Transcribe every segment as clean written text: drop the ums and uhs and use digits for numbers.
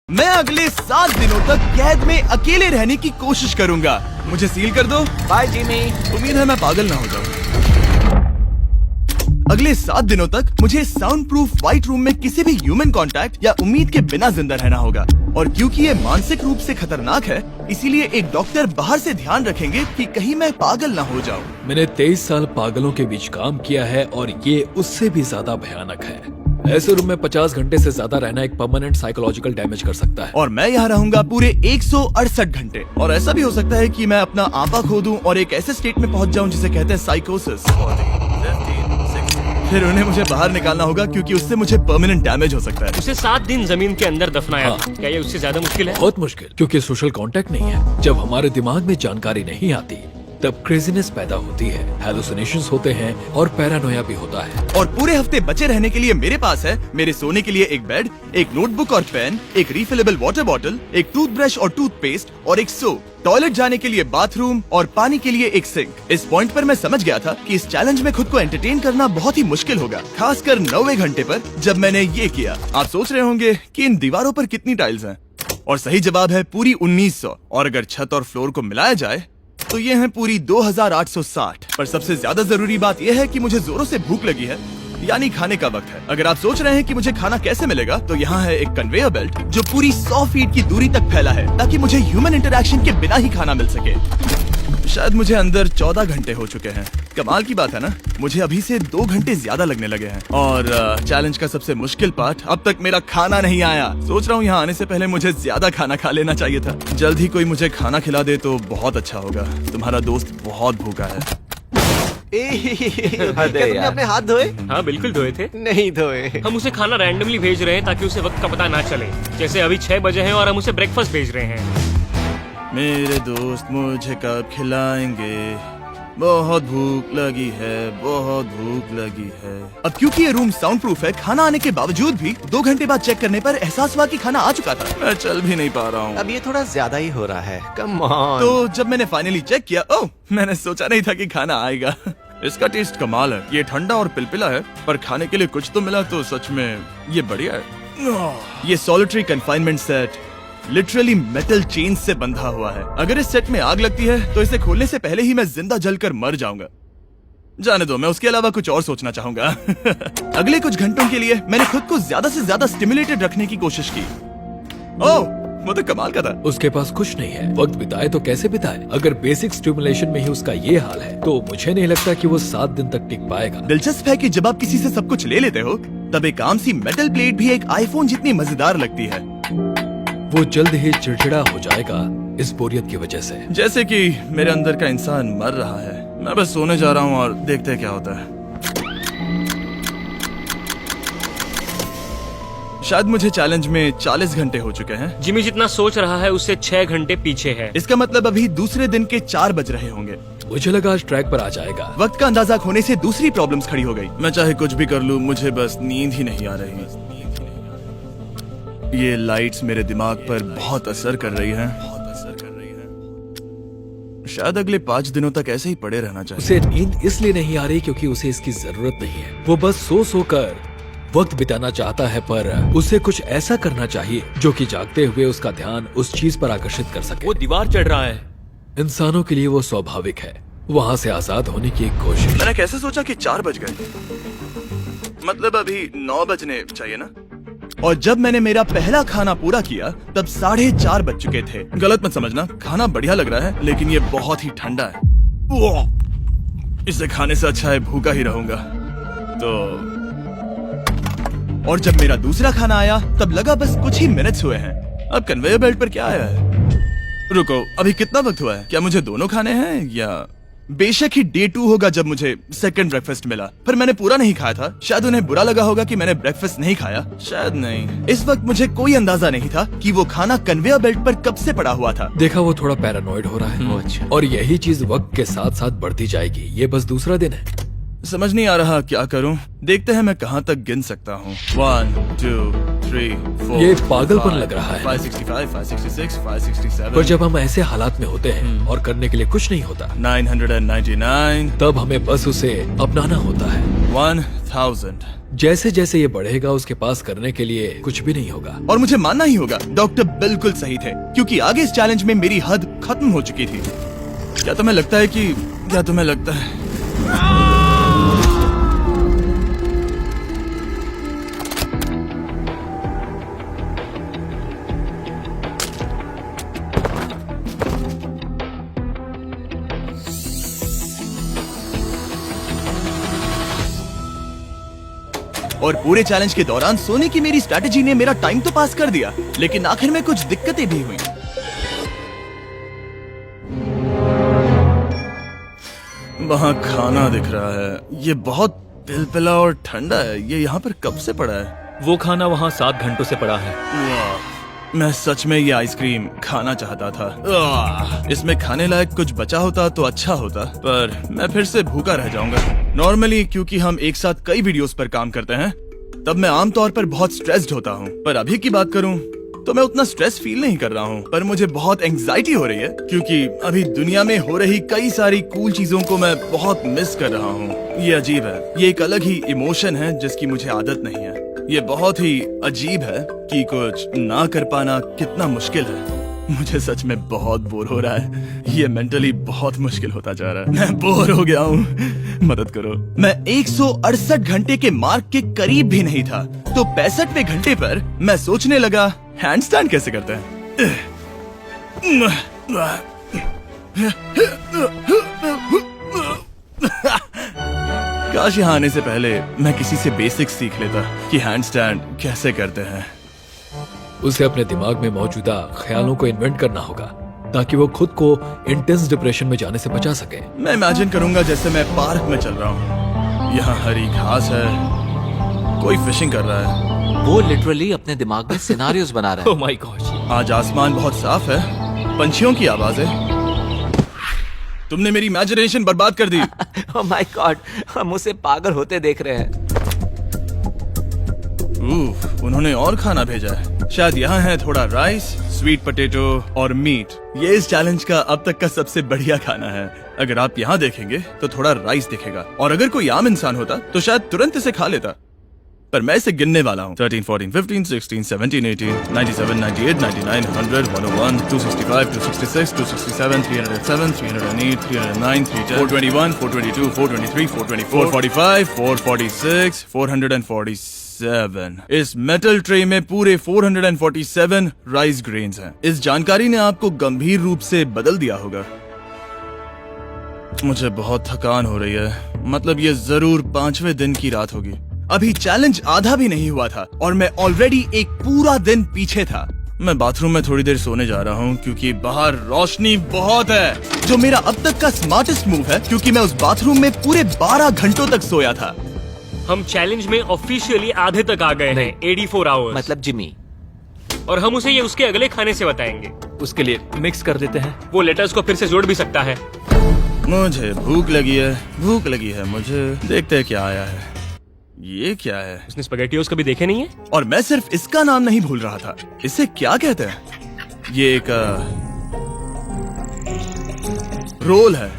मैं अगले 7 दिनों तक कैद में अकेले रहने की कोशिश करूंगा। मुझे सील कर दो। Bye Jimmy. उम्मीद है मैं पागल ना हो जाऊं। अगले 7 दिनों तक मुझे साउंड प्रूफ व्हाइट रूम में किसी भी ह्यूमन कांटेक्ट या उम्मीद के बिना जिंदा रहना होगा। और क्योंकि ये मानसिक रूप से खतरनाक है, इसीलिए एक डॉक्टर बाहर से ध्यान रखेंगे कि कहीं मैं पागल ना हो जाऊं। मैंने 23 साल पागलों के बीच काम किया है और ये उससे भी ज्यादा भयानक है। ऐसे रूम में 50 घंटे से ज्यादा रहना एक परमानेंट साइकोलॉजिकल डैमेज कर सकता है। और मैं यहाँ रहूंगा पूरे 168 घंटे। और ऐसा भी हो सकता है कि मैं अपना आपा खो दूं और एक ऐसे स्टेट में पहुंच जाऊं जिसे कहते हैं साइकोसिस। फिर उन्हें मुझे बाहर निकालना होगा क्योंकि उससे मुझे परमानेंट डैमेज हो सकता है। उसे 7 दिन जमीन के अंदर दफनाया। हाँ। क्या ये उससे ज्यादा मुश्किल है? बहुत मुश्किल, क्योंकि सोशल कांटेक्ट नहीं है। जब हमारे दिमाग में जानकारी नहीं आती तब क्रेजीनेस पैदा होती है, हैलुसिनेशंस होते हैं और पैरानोया भी होता है। और पूरे हफ्ते बचे रहने के लिए मेरे पास है मेरे सोने के लिए एक बेड, एक नोटबुक और पेन, एक रिफिलेबल वाटर बॉटल, एक टूथब्रश और टूथपेस्ट और एक सोप, टॉयलेट जाने के लिए बाथरूम और पानी के लिए एक सिंक। इस पॉइंट पर मैं समझ गया था कि इस चैलेंज में खुद को एंटरटेन करना बहुत ही मुश्किल होगा, खासकर 9वें घंटे पर जब मैंने ये किया। आप सोच रहे होंगे कि इन दीवारों पर कितनी टाइल्स हैं? और सही जवाब है पूरी 1900। और अगर छत और फ्लोर को मिलाया जाए तो ये हैं पूरी 2860। पर सबसे ज्यादा जरूरी बात यह है कि मुझे जोरों से भूख लगी है, यानी खाने का वक्त है। अगर आप सोच रहे हैं कि मुझे खाना कैसे मिलेगा, तो यहाँ है एक कन्वेयर बेल्ट जो पूरी 100 फीट की दूरी तक फैला है, ताकि मुझे ह्यूमन इंटरैक्शन के बिना ही खाना मिल सके। शायद मुझे अंदर 14 घंटे हो चुके हैं। कमाल की बात है ना, मुझे अभी से 2 घंटे ज्यादा लगने लगे हैं। और चैलेंज का सबसे मुश्किल पार्ट, अब तक मेरा खाना नहीं आया। सोच रहा हूँ यहाँ आने से पहले मुझे ज्यादा खाना खा लेना चाहिए था। जल्द ही कोई मुझे खाना खिला दे तो बहुत अच्छा होगा। तुम्हारा दोस्त बहुत भूखा है। क्या तुमने अपने हाथ धोए? हाँ बिल्कुल धोए थे। नहीं धोए। हम उसे खाना रैंडमली भेज रहे हैं ताकि उसे वक्त का पता ना चले। जैसे अभी 6 बजे हैं और हम उसे ब्रेकफास्ट भेज रहे हैं। मेरे दोस्त मुझे कब खिलाएंगे? बहुत भूख लगी है, बहुत भूख लगी है। अब क्योंकि ये रूम साउंड प्रूफ है, खाना आने के बावजूद भी 2 घंटे बाद चेक करने पर एहसास हुआ कि खाना आ चुका था। मैं चल भी नहीं पा रहा हूँ। अब ये थोड़ा ज्यादा ही हो रहा है। Come on. तो जब मैंने फाइनली चेक किया, ओह, मैंने सोचा नहीं था कि खाना आएगा। इसका टेस्ट कमाल है। ये ठंडा और पिलपिला है, पर खाने के लिए कुछ तो मिला, तो सच में ये बढ़िया है। ये solitary confinement set literally metal chain से बंधा हुआ है। अगर इस सेट में आग लगती है तो इसे खोलने से पहले ही मैं जिंदा जलकर मर जाऊंगा। जाने दो, मैं उसके अलावा कुछ और सोचना चाहूंगा। अगले कुछ घंटों के लिए मैंने खुद को ज्यादा से ज्यादा स्टिमुलेटेड रखने की कोशिश की। ओह, वो तो कमाल का था। उसके पास कुछ नहीं है, वक्त बिताए तो कैसे बिताए? अगर बेसिक स्टिमुलेशन में ही उसका ये हाल है तो मुझे नहीं लगता कि वो 7 दिन तक टिक पाएगा। दिलचस्प है कि जब आप किसी से सब कुछ ले लेते हो, तब एक आम सी मेटल प्लेट भी एक आईफोन जितनी मजेदार लगती है। वो जल्द ही चिड़चिड़ा हो जाएगा इस बोरियत की वजह से। जैसे कि मेरे अंदर का इंसान मर रहा है। मैं बस सोने जा रहा हूँ और देखते हैं क्या होता है। शायद मुझे चैलेंज में 40 घंटे हो चुके हैं। जिमी जितना सोच रहा है उससे 6 घंटे पीछे है। इसका मतलब अभी दूसरे दिन के 4 बज रहे होंगे। मुझे लगा आज ट्रैक पर आ जाएगा। वक्त का अंदाजा खोने से दूसरी प्रॉब्लम्स खड़ी हो गई। मैं चाहे कुछ भी कर लूं, मुझे बस नींद ही नहीं आ रही। ये लाइट्स मेरे दिमाग पर बहुत असर कर रही हैं। शायद अगले 5 दिनों तक ऐसे ही पड़े रहना चाहिए। उसे नींद इसलिए नहीं आ रही क्योंकि उसे इसकी जरूरत नहीं है। वो बस सो कर वक्त बिताना चाहता है, पर उसे कुछ ऐसा करना चाहिए जो कि जागते हुए उसका ध्यान उस चीज पर आकर्षित कर सके। वो दीवार चढ़ रहा है। इंसानों के लिए वो स्वाभाविक है, वहाँ से आजाद होने की एक कोशिश। मैंने कैसे सोचा कि 4 बज गए? मतलब अभी 9 बजने चाहिए ना? और जब मैंने मेरा पहला खाना पूरा किया तब 4:30 बज चुके थे। गलत मत समझना, खाना बढ़िया लग रहा है, लेकिन ये बहुत ही ठंडा है। इसे खाने से अच्छा है भूखा ही रहूंगा। तो और जब मेरा दूसरा खाना आया तब लगा बस कुछ ही मिनट्स हुए हैं। अब कन्वेयर बेल्ट पर क्या आया है? रुको, अभी कितना वक्त हुआ है? क्या मुझे दोनों खाने हैं या? बेशक ही डे 2 होगा जब मुझे सेकंड ब्रेकफास्ट मिला, पर मैंने पूरा नहीं खाया था। शायद उन्हें बुरा लगा होगा कि मैंने ब्रेकफास्ट नहीं खाया, शायद नहीं। इस वक्त मुझे कोई अंदाजा नहीं था कि वो खाना कन्वेयर बेल्ट पर कब से पड़ा हुआ था। देखा, वो थोड़ा पैरानॉइड हो रहा है। अच्छा। और यही चीज वक्त के साथ साथ बढ़ती जाएगी। ये बस दूसरा दिन है। समझ नहीं आ रहा क्या करूं। देखते हैं मैं कहां तक गिन सकता हूं। 1 2 3 4 ये पागलपन लग रहा है। 565 566 567 पर जब हम ऐसे हालात में होते हैं और करने के लिए कुछ नहीं होता, 999 तब हमें बस उसे अपनाना होता है। 1000। जैसे जैसे ये बढ़ेगा उसके पास करने के लिए कुछ भी नहीं होगा। और मुझे मानना ही होगा, डॉक्टर बिल्कुल सही थे, क्योंकि आगे इस चैलेंज में मेरी हद खत्म हो चुकी थी। क्या तुम्हें लगता है और पूरे चैलेंज के दौरान सोने की मेरी स्ट्रैटेजी ने मेरा टाइम तो पास कर दिया, लेकिन आखिर में कुछ दिक्कतें भी हुई। वहाँ खाना दिख रहा है, ये बहुत पिलपिला और ठंडा है। ये यहाँ पर कब से पड़ा है? वो खाना वहाँ 7 घंटों से पड़ा है। वाह, मैं सच में ये आइसक्रीम खाना चाहता था। इसमें खाने लायक कुछ बचा होता तो अच्छा होता, पर मैं फिर से भूखा रह जाऊंगा। नॉर्मली क्योंकि हम एक साथ कई वीडियोस पर काम करते हैं, तब मैं आमतौर पर बहुत स्ट्रेस्ड होता हूँ। पर अभी की बात करूँ तो मैं उतना स्ट्रेस फील नहीं कर रहा हूँ, पर मुझे बहुत एंजाइटी हो रही है, क्योंकि अभी दुनिया में हो रही कई सारी कूल चीजों को मैं बहुत मिस कर रहा हूँ। ये अजीब है, ये एक अलग ही इमोशन है जिसकी मुझे आदत नहीं है। ये बहुत ही अजीब है कि कुछ ना कर पाना कितना मुश्किल है। मुझे सच में बहुत बोर हो रहा है। ये मेंटली बहुत मुश्किल होता जा रहा है। मैं बोर हो गया हूँ, मदद करो। मैं 168 घंटे के मार्क के करीब भी नहीं था, तो 65वें घंटे पर मैं सोचने लगा, हैंडस्टैंड कैसे करते हैं। काश यहाँ आने से पहले मैं किसी से बेसिक्स सीख लेता कि हैंडस्टैंड कैसे करते हैं। उसे अपने दिमाग में मौजूदा ख्यालों को इन्वेंट करना होगा ताकि वो खुद को इंटेंस डिप्रेशन में जाने से बचा सके। मैं इमेजिन करूंगा जैसे मैं पार्क में चल रहा हूँ, यहाँ हरी घास है, कोई फिशिंग कर रहा है। वो लिटरली अपने दिमाग में सिनारियोस बना रहा ओह है। My God. आज आसमान बहुत साफ है, पंछियों की आवाज है। तुमने मेरी इमेजिनेशन बर्बाद कर दी। ओह माय गॉड, हम उसे पागल होते देख रहे हैं। उन्होंने और खाना भेजा है। शायद यहाँ है थोड़ा राइस, स्वीट पोटैटो और मीट। ये इस चैलेंज का अब तक का सबसे बढ़िया खाना है। अगर आप यहाँ देखेंगे तो थोड़ा राइस दिखेगा, और अगर कोई आम इंसान होता तो शायद तुरंत इसे खा लेता, पर मैं इसे गिनने वाला हूँ। 13, 14, 15, 16, 17, 18, 97, 98, 99, 100, 101, 265, 266, 267, 307, 308, 309, 310, 421, 422, 423, 424, 445, 446, 447। इस मेटल ट्रे में पूरे 447 राइस ग्रेन्स हैं। इस जानकारी ने आपको गंभीर रूप से बदल दिया होगा। मुझे बहुत थकान हो रही है, मतलब ये जरूर 5वें दिन की रात होगी। अभी चैलेंज आधा भी नहीं हुआ था और मैं ऑलरेडी एक पूरा दिन पीछे था। मैं बाथरूम में थोड़ी देर सोने जा रहा हूँ क्योंकि बाहर रोशनी बहुत है, जो मेरा अब तक का स्मार्टेस्ट मूव है, क्योंकि मैं उस बाथरूम में पूरे 12 घंटों तक सोया था। हम चैलेंज में ऑफिशियली आधे तक आ गए हैं, 84 आवर्स। मतलब जिमी, और हम उसे ये उसके अगले खाने से बताएंगे। उसके लिए मिक्स कर देते हैं। वो लेटर्स को फिर से जोड़ भी सकता है। मुझे भूख लगी है मुझे। देखते हैं क्या आया है। ये क्या है? उसने स्पैगेटियोस कभी देखे नहीं है? और मैं सिर्फ इसका नाम नहीं भूल रहा था। इसे क्या कहते हैं? ये एक रोल है।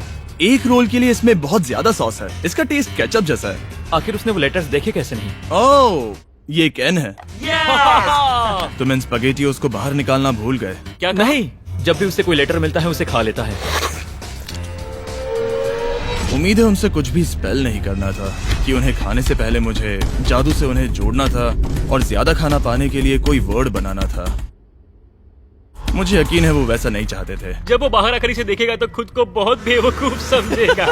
एक रोल के लिए इसमें बहुत ज्यादा सॉस है। इसका टेस्ट केचप जैसा है। आखिर उसने वो लेटर्स देखे कैसे नहीं? ओह, ये कैन है। तुम इन स्पैगेटियोस को बाहर निकालना भूल गए। क्या कहा? नहीं, जब भी उसे कोई लेटर मिलता है उसे खा लेता है। उम्मीद है उनसे कुछ भी स्पेल नहीं करना था कि उन्हें खाने से पहले मुझे जादू से उन्हें जोड़ना था और ज्यादा खाना पाने के लिए कोई वर्ड बनाना था। मुझे यकीन है वो वैसा नहीं चाहते थे। जब वो बाहर आकर इसे देखेगा तो खुद को बहुत बेवकूफ समझेगा।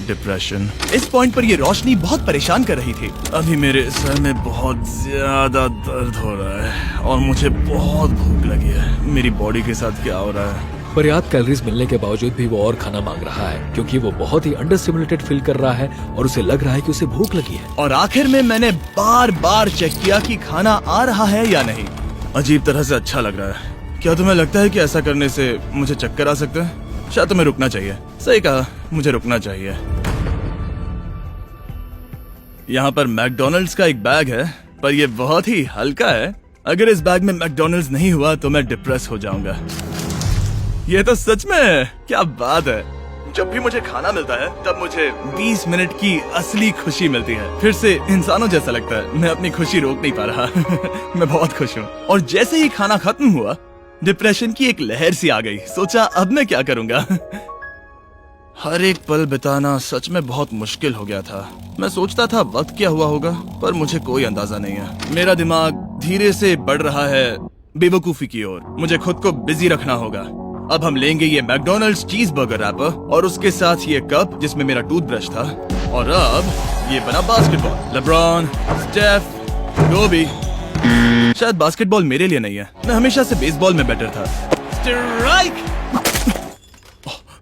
डिप्रेशन। इस पॉइंट पर ये रोशनी बहुत परेशान कर रही थी। अभी मेरे सर में बहुत ज्यादा दर्द हो रहा है और मुझे बहुत भूख लगी है। मेरी बॉडी के साथ क्या हो रहा है? पर्याप्त कैलोरीज मिलने के बावजूद भी वो और खाना मांग रहा है क्योंकि वो बहुत ही अंडर स्टिमुलेटेड फील कर रहा है और उसे लग रहा है कि उसे भूख लगी है। और आखिर में मैंने बार बार चेक किया कि खाना आ रहा है या नहीं। अजीब तरह से अच्छा लग रहा है। क्या तुम्हें लगता है कि ऐसा करने से मुझे चक्कर आ सकता है? शायद तुम्हें रुकना चाहिए। सही कहा, मुझे रुकना चाहिए। यहाँ पर मैकडोनल्ड्स का एक बैग है, पर ये बहुत ही हल्का है। अगर इस बैग में मैकडोनल्ड्स नहीं हुआ तो मैं डिप्रेस हो जाऊंगा। ये तो सच में क्या बात है। जब भी मुझे खाना मिलता है तब मुझे 20 मिनट की असली खुशी मिलती है। फिर से इंसानों जैसा लगता है। मैं अपनी खुशी रोक नहीं पा रहा। मैं बहुत खुश हूँ। और जैसे ही खाना खत्म हुआ, डिप्रेशन की एक लहर सी आ गई। सोचा अब मैं क्या करूंगा। हर एक पल बिताना सच में बहुत मुश्किल हो गया था। मैं सोचता था वक्त क्या हुआ होगा, पर मुझे कोई अंदाजा नहीं है। मेरा दिमाग धीरे से बढ़ रहा है बेवकूफी की ओर। मुझे खुद को बिजी रखना होगा। अब हम लेंगे ये मैकडोनल्ड्स चीज बर्गर रैपर और उसके साथ ये कप जिसमें मेरा टूथब्रश था। और अब ये बना बास्केटबॉल। लेब्रॉन, स्टेफ, कोबी। शायद बास्केटबॉल मेरे लिए नहीं है। मैं हमेशा से बेसबॉल में बेटर था। स्ट्राइक!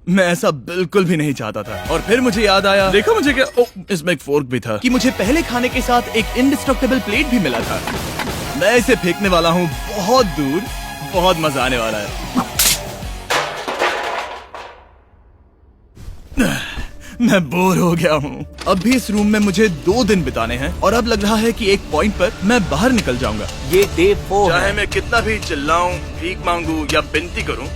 मैं ऐसा बिल्कुल भी नहीं चाहता था। और फिर मुझे याद आया, देखो मुझे क्या, इसमें एक फोर्क भी था, कि मुझे पहले खाने के साथ एक इंडिस्ट्रक्टेबल प्लेट भी मिला था। मैं इसे फेंकने वाला हूँ बहुत दूर। बहुत मजा आने वाला है। मैं बोर हो गया हूँ। अब भी इस रूम में मुझे 2 दिन बिताने हैं और अब लग रहा है कि एक पॉइंट पर मैं बाहर निकल जाऊंगा। ये डे 4 चाहे है मैं कितना भी चिल्लाऊं, भीख मांगू या विनती करूं,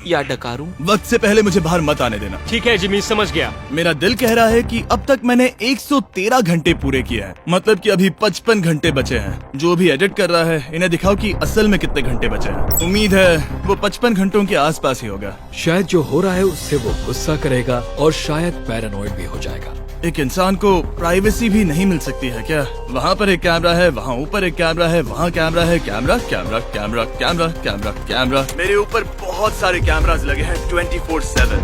या डकारूं। वक्त से पहले मुझे बाहर मत आने देना। ठीक है जिमी, समझ गया। मेरा दिल कह रहा है कि अब तक मैंने 113 घंटे पूरे किए हैं। मतलब कि अभी 55 घंटे बचे हैं। जो भी एडिट कर रहा है इन्हें दिखाओ कि असल में कितने घंटे बचे हैं। उम्मीद है वो 55 घंटों के आसपास ही होगा। शायद जो हो रहा है उससे वो गुस्सा करेगा और शायद पैरानॉइड भी हो जाएगा। एक इंसान को प्राइवेसी भी नहीं मिल सकती है क्या? वहाँ पर एक कैमरा है, वहाँ ऊपर एक कैमरा है, वहाँ कैमरा है, camera camera camera camera camera camera. मेरे ऊपर बहुत सारे कैमरास लगे हैं 24/7।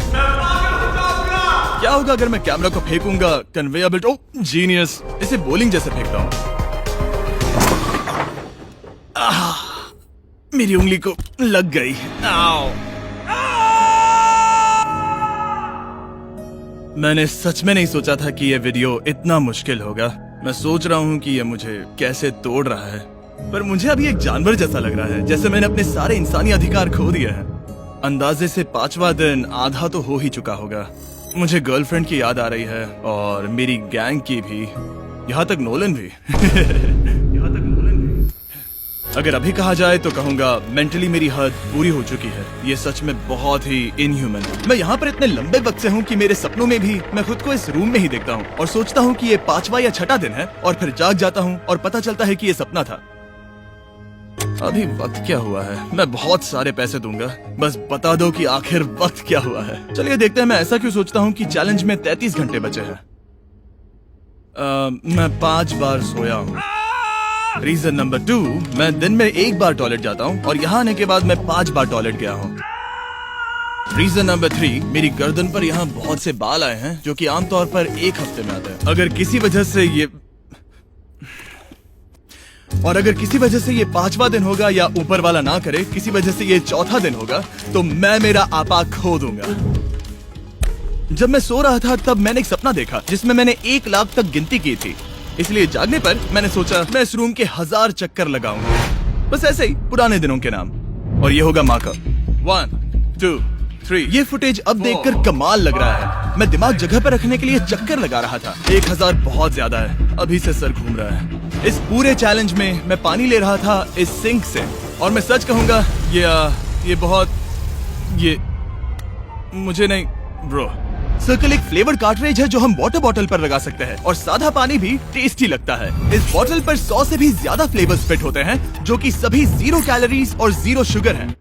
क्या होगा अगर मैं कैमरा को फेंकूंगा? Conveyor belt. Oh genius! इसे बोलिंग जैसे फेंकता हूँ। मेरी उंगली को लग गई। आओ! मैंने सच में नहीं सोचा था कि यह वीडियो इतना मुश्किल होगा। मैं सोच रहा हूँ कि यह मुझे कैसे तोड़ रहा है, पर मुझे अभी एक जानवर जैसा लग रहा है, जैसे मैंने अपने सारे इंसानी अधिकार खो दिए हैं। अंदाजे से 5वां दिन आधा तो हो ही चुका होगा। मुझे गर्लफ्रेंड की याद आ रही है और मेरी गैंग की भी, यहाँ तक नोलन भी। यहाँ तक नोलन भी। अगर अभी कहा जाए तो कहूंगा मेंटली मेरी हद पूरी हो चुकी है। ये सच में बहुत ही इनह्यूमन है। मैं यहाँ पर इतने लंबे वक्त से हूँ कि मेरे सपनों में भी मैं खुद को इस रूम में ही देखता हूँ और सोचता हूँ कि ये 5वां या 6वां दिन है और फिर जाग जाता हूँ और पता चलता है कि ये सपना था। अभी वक्त क्या हुआ है? मैं बहुत सारे पैसे दूंगा, बस बता दो कि आखिर वक्त क्या हुआ है। चलिए देखते हैं मैं ऐसा क्यों सोचता हूँ कि चैलेंज में 33 घंटे बचे हैं। मैं 5 बार सोया हूँ। रीजन नंबर 2, मैं दिन में 1 बार टॉयलेट जाता हूँ और यहाँ आने के बाद मैं 5 बार टॉयलेट गया हूँ। रीजन नंबर 3, मेरी गर्दन पर यहाँ बहुत से बाल आए हैं जो कि आमतौर पर 1 हफ्ते में आते हैं। अगर किसी वजह से ये 5वां दिन होगा या ऊपर वाला ना करे, किसी वजह से ये 4था दिन होगा, तो मैं मेरा आपा खो दूंगा। जब मैं सो रहा था तब मैंने एक सपना देखा जिसमें मैंने 1 लाख तक गिनती की थी। इसलिए जागने पर मैंने सोचा मैं इस रूम के 1000 चक्कर लगाऊंगा, बस ऐसे ही पुराने दिनों के नाम। और ये होगा माँ का 1 2 3। ये फुटेज अब देखकर कमाल लग रहा है। मैं दिमाग जगह पर रखने के लिए चक्कर लगा रहा था। 1000 बहुत ज्यादा है। अभी से सर घूम रहा है। इस पूरे चैलेंज में मैं पानी ले रहा था इस सिंक से, और मैं सच कहूंगा ये मुझे नहीं ब्रो। सर्कल एक फ्लेवर्ड कार्ट्रिज है जो हम वाटर बॉटल पर लगा सकते हैं और सादा पानी भी टेस्टी लगता है। इस बॉटल पर 100 से भी ज्यादा फ्लेवर्स फिट होते हैं जो कि सभी 0 कैलोरीज और 0 शुगर हैं।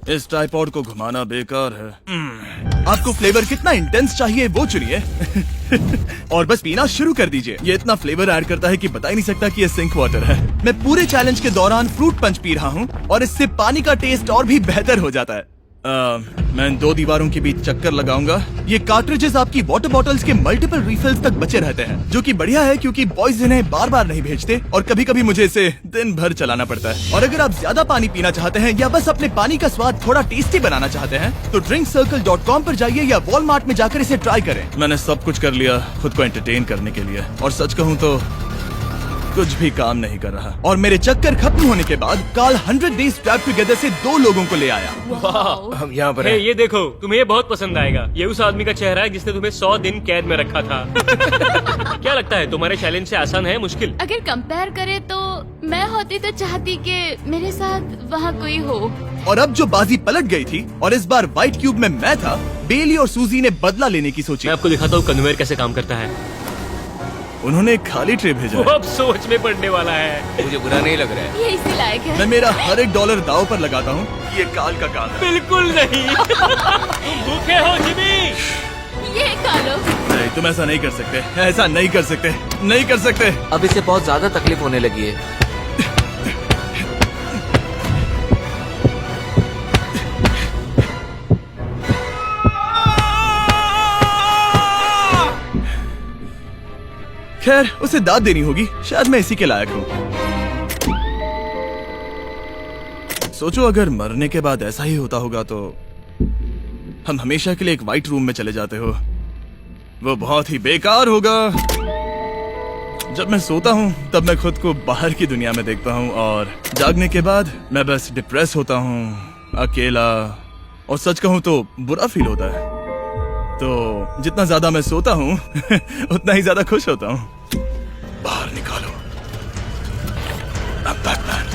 इस ट्राइपॉड को घुमाना बेकार है। आपको फ्लेवर कितना इंटेंस चाहिए वो चुनिए और बस पीना शुरू कर दीजिए। ये इतना फ्लेवर ऐड करता है कि बता ही नहीं सकता कि ये सिंक वाटर है। मैं पूरे चैलेंज के दौरान फ्रूट पंच पी रहा हूँ और इससे पानी का टेस्ट और भी बेहतर हो जाता है। मैं इन 2 दीवारों के बीच चक्कर लगाऊंगा। ये कार्ट्रिजेस आपकी वाटर बॉटल्स के मल्टीपल रिफिल्स तक बचे रहते हैं, जो कि बढ़िया है क्योंकि बॉयज इन्हें बार बार नहीं भेजते और कभी कभी मुझे इसे दिन भर चलाना पड़ता है। और अगर आप ज्यादा पानी पीना चाहते हैं या बस अपने पानी का स्वाद थोड़ा टेस्टी बनाना चाहते हैं तो drinkcircle.com पर जाइए या वॉलमार्ट में जाकर इसे ट्राई करें। मैंने सब कुछ कर लिया खुद को एंटरटेन करने के लिए, और सच कहूँ तो कुछ भी काम नहीं कर रहा। और मेरे चक्कर खत्म होने के बाद कार्ल 100 Days Trapped Together से 2 लोगों को ले आया। हम यहाँ पर हे, हैं। ये देखो, तुम्हें ये बहुत पसंद आएगा। ये उस आदमी का चेहरा है जिसने तुम्हें 100 दिन कैद में रखा था। क्या लगता है तुम्हारे चैलेंज से आसान है मुश्किल? अगर कंपेयर करे तो मैं होती तो चाहती कि मेरे साथ वहाँ कोई हो। और अब जो बाजी पलट गई थी और इस बार व्हाइट क्यूब में मैं था, बेली और सूजी ने बदला लेने की सोची। मैं आपको दिखाता हूँ कन्वेयर कैसे काम करता है। उन्होंने एक खाली ट्रे भेजा वो है। अब सोच में पड़ने वाला है। मुझे बुरा नहीं लग रहा है। ये इसी लायक है। मैं मेरा हर एक डॉलर दाव पर लगाता हूँ कि ये काल का काम है। बिल्कुल नहीं। तुम भूखे हो जिमी। ये खा लो। नहीं, तुम ऐसा नहीं कर सकते, ऐसा नहीं कर सकते, नहीं कर सकते। अब इसे बहुत ज्यादा तकलीफ होने लगी है। खैर, उसे दाद देनी होगी, शायद मैं इसी के लायक हूँ। सोचो अगर मरने के बाद ऐसा ही होता होगा तो हम हमेशा के लिए एक व्हाइट रूम में चले जाते हो। वो बहुत ही बेकार होगा। जब मैं सोता हूँ तब मैं खुद को बाहर की दुनिया में देखता हूँ और जागने के बाद मैं बस डिप्रेस होता हूँ, अकेला, और सच कहूँ तो बुरा फील होता है। तो जितना ज्यादा मैं सोता हूँ उतना ही ज्यादा खुश होता हूँ। बाहर निकालो। I'm Batman।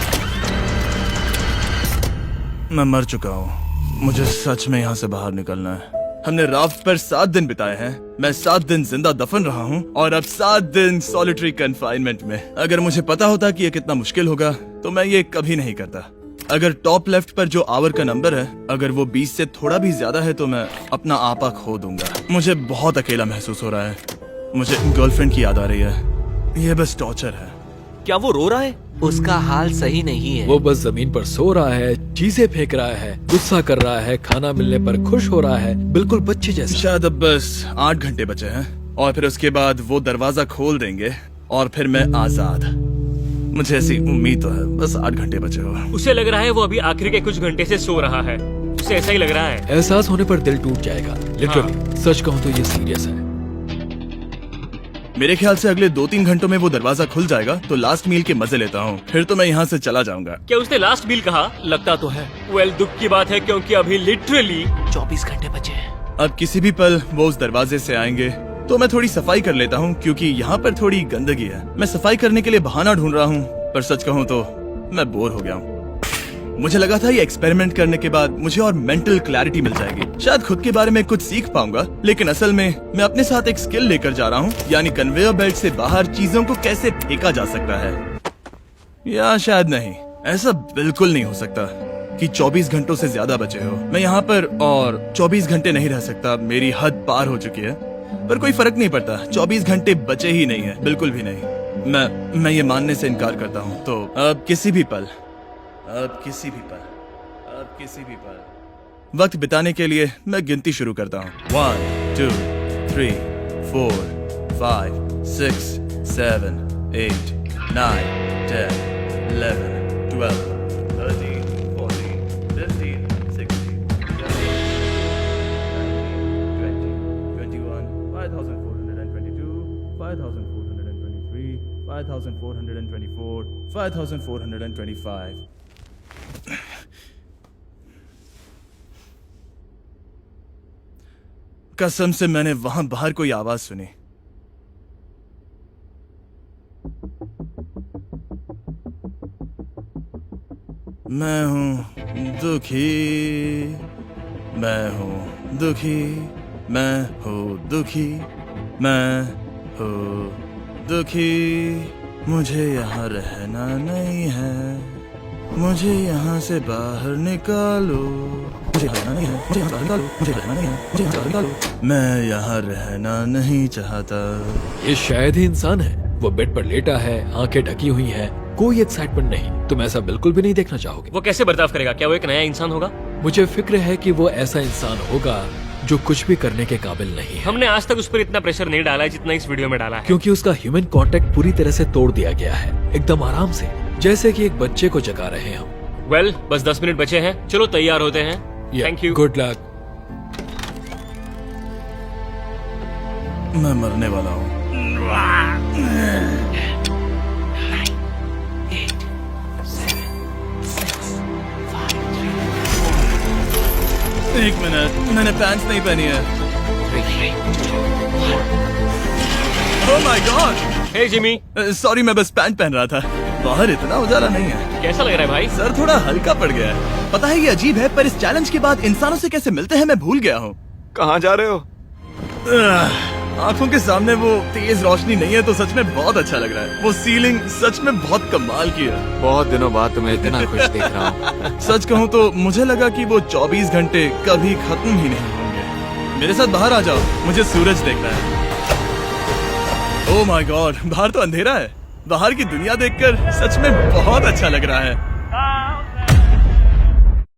मैं मर चुका हूँ, मुझे सच में यहाँ से बाहर निकलना है। हमने राफ्ट पर 7 दिन बिताए हैं। मैं 7 दिन जिंदा दफन रहा हूँ और अब 7 दिन सॉलिटरी कन्फाइनमेंट में। अगर मुझे पता होता कि ये कितना मुश्किल होगा तो मैं ये कभी नहीं करता। अगर टॉप लेफ्ट पर जो आवर का नंबर है, अगर वो 20 से थोड़ा भी ज्यादा है तो मैं अपना आपा खो दूंगा। मुझे बहुत अकेला महसूस हो रहा है। मुझे गर्लफ्रेंड की याद आ रही है। ये बस टॉर्चर है। क्या वो रो रहा है? उसका हाल सही नहीं है। वो बस जमीन पर सो रहा है, चीजें फेंक रहा है, गुस्सा कर रहा है, खाना मिलने पर खुश हो रहा है, बिल्कुल बच्चे जैसा। शायद अब बस 8 घंटे बचे हैं और फिर उसके बाद वो दरवाजा खोल देंगे और फिर मैं आजाद। मुझे ऐसी उम्मीद तो है। बस 8 घंटे बचे हो। उसे लग रहा है वो अभी आखिरी के कुछ घंटे से सो रहा है। उसे ऐसा ही लग रहा है। एहसास होने पर दिल टूट जाएगा। लिटरली, सच कहूँ तो ये सीरियस है। मेरे ख्याल से अगले 2-3 घंटों में वो दरवाजा खुल जाएगा तो लास्ट मील के मजे लेता हूँ, फिर तो मैं यहाँ से चला जाऊंगा। क्या उसने लास्ट मील कहा? लगता तो है। वेल, दुख की बात है क्योंकि अभी लिटरली 24 घंटे बचे हैं। अब किसी भी पल वो उस दरवाजे से आएंगे तो मैं थोड़ी सफाई कर लेता हूँ क्योंकि यहाँ पर थोड़ी गंदगी है। मैं सफाई करने के लिए बहाना ढूंढ रहा हूँ, पर सच कहूँ तो मैं बोर हो गया हूँ। मुझे लगा था ये एक्सपेरिमेंट करने के बाद मुझे और मेंटल क्लैरिटी मिल जाएगी, शायद खुद के बारे में कुछ सीख पाऊंगा। लेकिन असल में मैं अपने साथ एक स्किल लेकर जा रहा हूँ, यानी कन्वेयर बेल्ट से बाहर चीजों को कैसे फेंका जा सकता है। या शायद नहीं, ऐसा बिल्कुल नहीं हो सकता कि 24 घंटों से ज्यादा बचे हो। मैं यहाँ पर और 24 घंटे नहीं रह सकता, मेरी हद पार हो चुकी है। पर कोई फर्क नहीं पड़ता, 24 घंटे बचे ही नहीं है, बिल्कुल भी नहीं। मैं ये मानने से इनकार करता हूँ। तो अब किसी भी पल वक्त बिताने के लिए मैं गिनती शुरू करता हूँ। 1 2 3 4 5 6 7 8 9 10 11 12 13 14 15 16 17 18 19 20 21 5422 5423 5424 5425। कसम से मैंने वहां बाहर कोई आवाज सुनी। मैं हूं दुखी, मैं हूं दुखी, मैं हूं दुखी, मैं हूं दुखी। मुझे यहाँ रहना नहीं है, मुझे यहाँ से बाहर निकालो। मुझे रहना नहीं है, मुझे यहाँ से बाहर निकालो। मुझे रहना नहीं है, मुझे यहाँ से बाहर निकालो। मैं यहाँ रहना नहीं चाहता। ये शायद ही इंसान है। वो बेड पर लेटा है, आंखें ढकी हुई हैं, कोई एक्साइटमेंट नहीं। तुम ऐसा बिल्कुल भी नहीं देखना चाहोगे। वो कैसे बर्ताव करेगा? क्या वो एक नया इंसान होगा? मुझे फिक्र है कि वो ऐसा इंसान होगा जो कुछ भी करने के काबिल नहीं है, हमने आज तक उस पर इतना प्रेशर नहीं डाला है जितना इस वीडियो में डाला है। क्योंकि उसका ह्यूमन कांटेक्ट पूरी तरह से तोड़ दिया गया है, एकदम आराम से, जैसे कि एक बच्चे को जगा रहे हैं हम। वेल, बस 10 मिनट बचे हैं, चलो तैयार होते हैं। Thank you. Good luck. मैं मरने वाला हूँ। एक मिनट, मैंने पैंट्स नहीं पहनी है। Oh my god. Hey Jimmy, sorry, मैं बस पैंट पहन रहा था। बाहर इतना उजाला नहीं है। कैसा लग रहा है भाई? सर थोड़ा हल्का पड़ गया है। पता है ये अजीब है, पर इस चैलेंज के बाद इंसानों से कैसे मिलते हैं मैं भूल गया हूँ। कहाँ जा रहे हो? आंखों के सामने वो तेज रोशनी नहीं है तो सच में बहुत अच्छा लग रहा है। वो सीलिंग सच में बहुत कमाल की है। बहुत दिनों बाद तुम्हें इतना खुश देख रहा हूँ। सच कहूँ तो मुझे लगा कि वो 24 घंटे कभी खत्म ही नहीं होंगे। मेरे साथ बाहर आ जाओ, मुझे सूरज देखना है। ओह माय गॉड, बाहर तो अंधेरा है। बाहर की दुनिया देखकर सच में बहुत अच्छा लग रहा है।